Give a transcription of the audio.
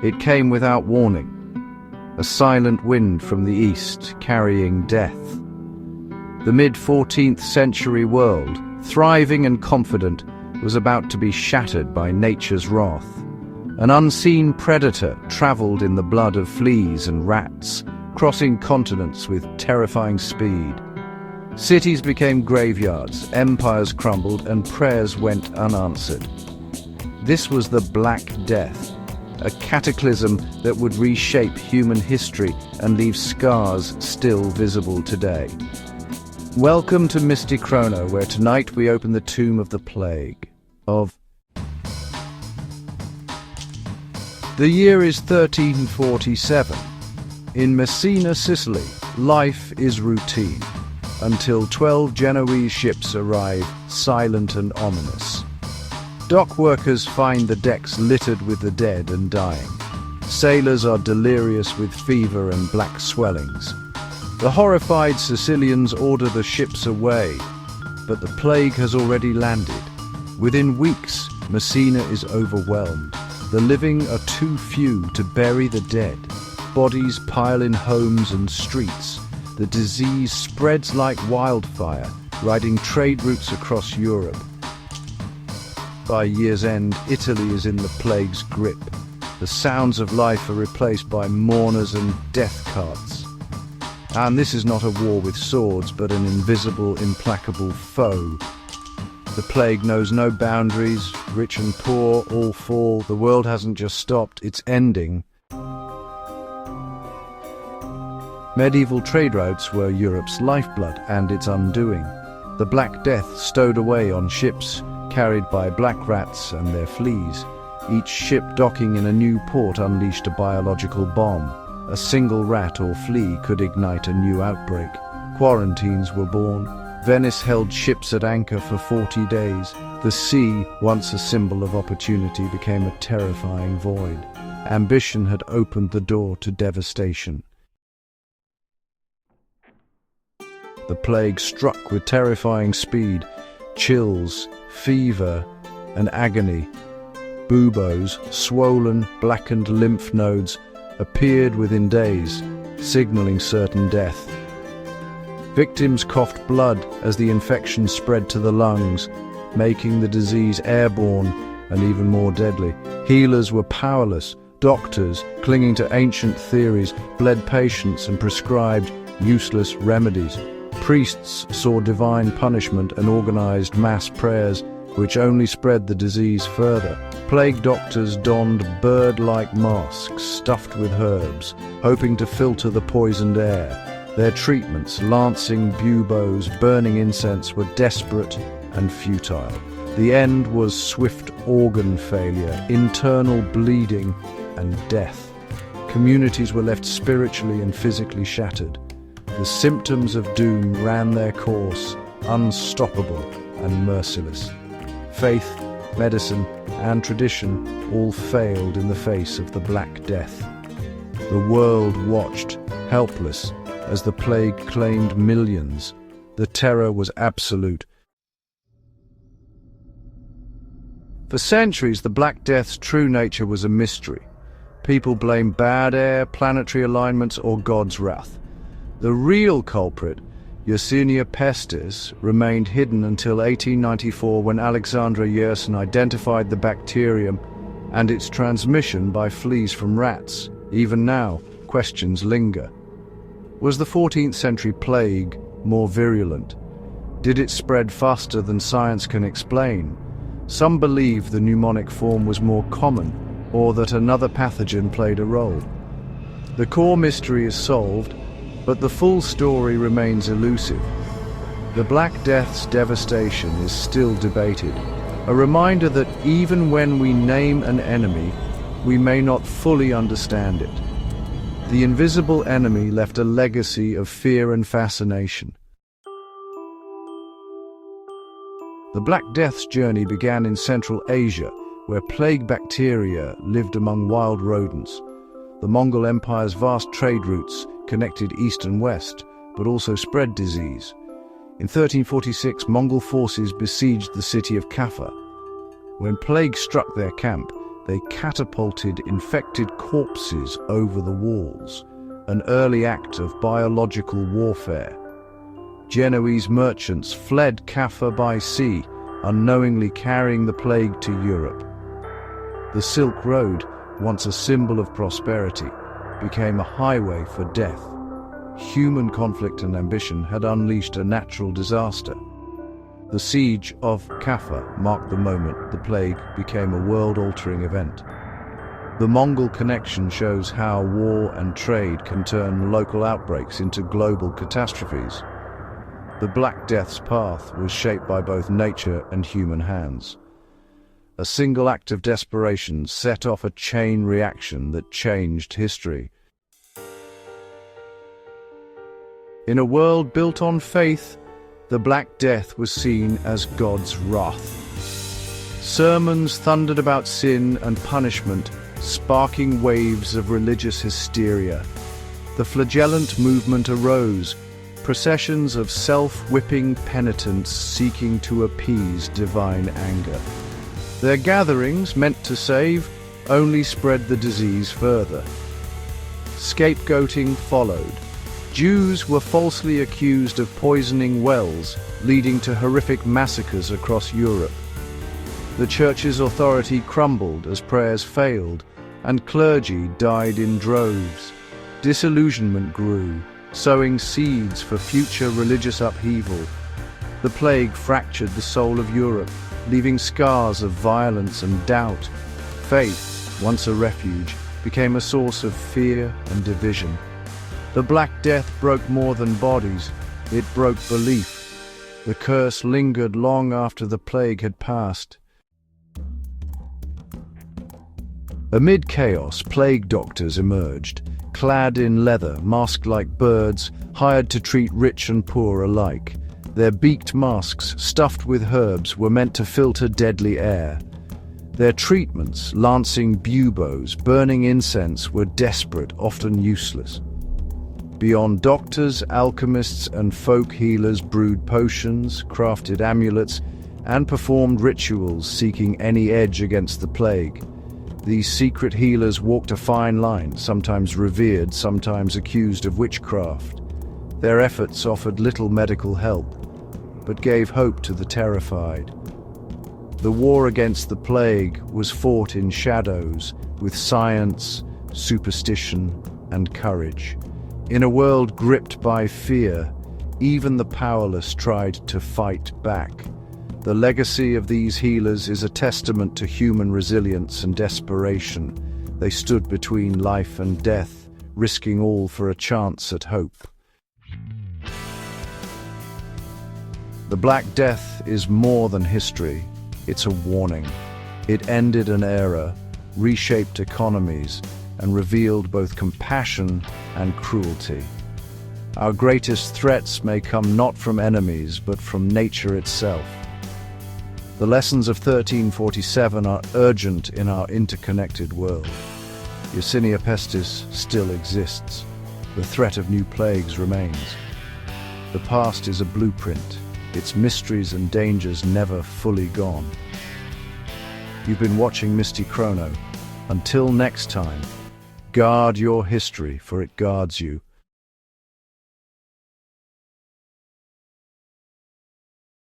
It came without warning, a silent wind from the east carrying death. The mid-14th century world, thriving and confident, was about to be shattered by nature's wrath. An unseen predator traveled in the blood of fleas and rats, crossing continents with terrifying speed. Cities became graveyards, empires crumbled, and prayers went unanswered. This was the Black Death, a cataclysm that would reshape human history and leave scars still visible today. Welcome to MystiChrono, where tonight we open the tomb of the plague. The year is 1347. In Messina, Sicily, life is routine, until 12 Genoese ships arrive, silent and ominous. Dock workers find the decks littered with the dead and dying. Sailors are delirious with fever and black swellings. The horrified Sicilians order the ships away, but the plague has already landed. Within weeks, Messina is overwhelmed. The living are too few to bury the dead. Bodies pile in homes and streets. The disease spreads like wildfire, riding trade routes across Europe. By year's end, Italy is in the plague's grip. The sounds of life are replaced by mourners and death carts. And this is not a war with swords, but an invisible, implacable foe. The plague knows no boundaries. Rich and poor all fall. The world hasn't just stopped, it's ending. Medieval trade routes were Europe's lifeblood and its undoing. The Black Death stowed away on ships, carried by black rats and their fleas. Each ship docking in a new port unleashed a biological bomb. A single rat or flea could ignite a new outbreak. Quarantines were born. Venice held ships at anchor for 40 days. The sea, once a symbol of opportunity, became a terrifying void. Ambition had opened the door to devastation. The plague struck with terrifying speed. Chills, fever, and agony. Buboes, swollen, blackened lymph nodes, appeared within days, signaling certain death. Victims coughed blood as the infection spread to the lungs, making the disease airborne and even more deadly. Healers were powerless. Doctors, clinging to ancient theories, bled patients and prescribed useless remedies. Priests saw divine punishment and organized mass prayers, which only spread the disease further. Plague doctors donned bird-like masks stuffed with herbs, hoping to filter the poisoned air. Their treatments, lancing buboes, burning incense, were desperate and futile. The end was swift organ failure, internal bleeding, and death. Communities were left spiritually and physically shattered. The symptoms of doom ran their course, unstoppable and merciless. Faith, medicine, and tradition all failed in the face of the Black Death. The world watched, helpless, as the plague claimed millions. The terror was absolute. For centuries, the Black Death's true nature was a mystery. People blamed bad air, planetary alignments, or God's wrath. The real culprit, Yersinia pestis, remained hidden until 1894, when Alexandra Yersin identified the bacterium and its transmission by fleas from rats. Even now, questions linger. Was the 14th century plague more virulent? Did it spread faster than science can explain? Some believe the pneumonic form was more common, or that another pathogen played a role. The core mystery is solved, but the full story remains elusive. The Black Death's devastation is still debated, a reminder that even when we name an enemy, we may not fully understand it. The invisible enemy left a legacy of fear and fascination. The Black Death's journey began in Central Asia, where plague bacteria lived among wild rodents. The Mongol Empire's vast trade routes connected east and west, but also spread disease. In 1346, Mongol forces besieged the city of Kaffa. When plague struck their camp, They catapulted infected corpses over the walls, an early act of biological warfare. Genoese merchants fled Kaffa by sea, unknowingly carrying the plague to Europe. The Silk Road, once a symbol of prosperity, became a highway for death. Human conflict and ambition had unleashed a natural disaster. The siege of Kaffa marked the moment the plague became a world-altering event. The Mongol connection shows how war and trade can turn local outbreaks into global catastrophes. The Black Death's path was shaped by both nature and human hands. A single act of desperation set off a chain reaction that changed history. In a world built on faith, the Black Death was seen as God's wrath. Sermons thundered about sin and punishment, sparking waves of religious hysteria. The flagellant movement arose, processions of self-whipping penitents seeking to appease divine anger. Their gatherings, meant to save, only spread the disease further. Scapegoating followed. Jews were falsely accused of poisoning wells, leading to horrific massacres across Europe. The Church's authority crumbled as prayers failed, and clergy died in droves. Disillusionment grew, sowing seeds for future religious upheaval. The plague fractured the soul of Europe, leaving scars of violence and doubt. Faith, once a refuge, became a source of fear and division. The Black Death broke more than bodies, it broke belief. The curse lingered long after the plague had passed. Amid chaos, plague doctors emerged, clad in leather, masked like birds, hired to treat rich and poor alike. Their beaked masks, stuffed with herbs, were meant to filter deadly air. Their treatments, lancing buboes, burning incense, were desperate, often useless. Beyond doctors, alchemists and folk healers brewed potions, crafted amulets, and performed rituals seeking any edge against the plague. These secret healers walked a fine line, sometimes revered, sometimes accused of witchcraft. Their efforts offered little medical help, but gave hope to the terrified. The war against the plague was fought in shadows, with science, superstition, and courage. In a world gripped by fear, even the powerless tried to fight back. The legacy of these healers is a testament to human resilience and desperation. They stood between life and death, risking all for a chance at hope. The Black Death is more than history. It's a warning. It ended an era, reshaped economies, and revealed both compassion and cruelty. Our greatest threats may come not from enemies, but from nature itself. The lessons of 1347 are urgent in our interconnected world. Yersinia pestis still exists. The threat of new plagues remains. The past is a blueprint, its mysteries and dangers never fully gone. You've been watching MystiChrono. Until next time, guard your history, for it guards you.